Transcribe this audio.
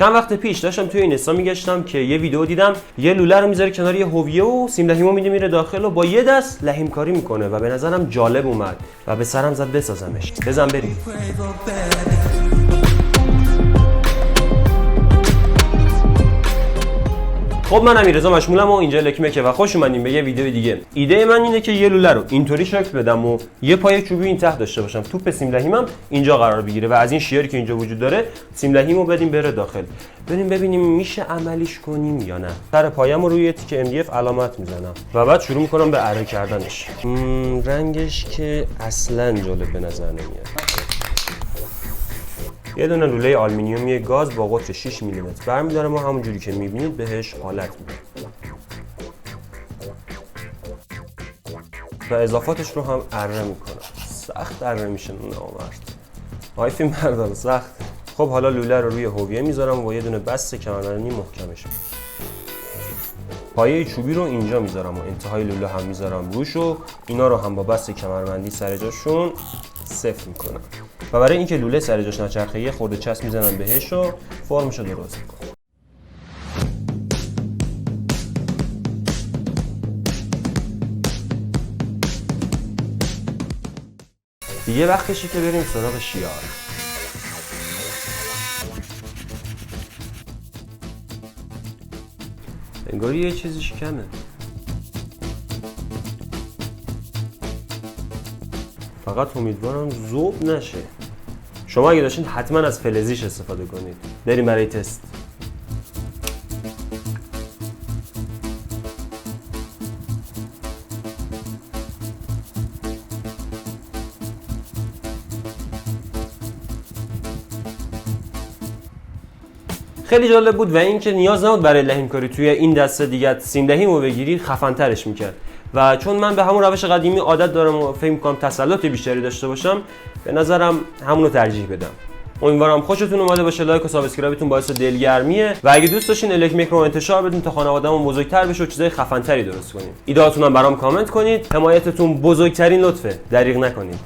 چند وقت پیش داشتم توی اینستا میگشتم که یه ویدیو دیدم یه لوله رو میذاره کنار یه هویه و سیم لحیمو میده میره داخل و با یه دست لحیم کاری میکنه و به نظرم جالب اومد و به سرم زد بسازمش. بزن بریم. خب من امیررضا مشمولم و اینجا لکمکه و خوش اومدین به یه ویدیو دیگه. ایده من اینه که یه لوله رو اینطوری شکل بدم و یه پایه چوبی این ته داشته باشم. توپ سیم لحیمم اینجا قرار بگیره و از این شیاری که اینجا وجود داره سیم لحیمو بدیم بره داخل. بریم ببینیم میشه عملیش کنیم یا نه. سر پایه‌مو روی یه تیکه MDF علامت میزنم و بعد شروع میکنم به اره کردنش. رنگش که اصلا جالب به نظر نمیاد. یه دونه لوله آلومینیومی گاز با قطر 6 میلیمتر برمی‌دارم و همونجوری که می‌بینید بهش حالت میدم و اضافاتش رو هم اره میکنم. سخت اره میشه نامرد. آی فیلم بردار سخت. خب حالا لوله رو روی هویه میذارم و با یه دونه بست کمربندی محکمش. پایه چوبی رو اینجا میذارم و انتهای لوله هم میذارم روش و اینا رو هم با بست کمربندی سر جاشون صفر میکنم و برای اینکه لوله سر جاش نچرخه یه خورده چسب میزنم بهش و فرمش رو درست میکنم. دیگه وقتشه که بریم سراغ شیار. انگاری یه چیزیش کمه. فقط امیدوارم ذوب نشه. شما اگه داشتین حتما از فلزیش استفاده کنید. بریم برای تست. خیلی جالب بود و اینکه نیاز نبود برای لحیم کاری توی این دسته دیگه سیم لحیمو بگیری، خفن ترش میکرد. و چون من به همون روش قدیمی عادت دارم و فکر می‌کنم تسلط بیشتری داشته باشم، به نظرم همون رو ترجیح بدم. امیدوارم خوشتون اومده باشه. لایک و سابسکرایبتون باعث دلگرمیه و اگه دوست داشتین الکمک رو انتشار بدین تا خانواده‌مون بزرگتر بشه و چیزای خفن‌تری درست کنیم. ایده‌هاتون هم برام کامنت کنید. حمایتتون بزرگترین لطفه. دریغ نکنید.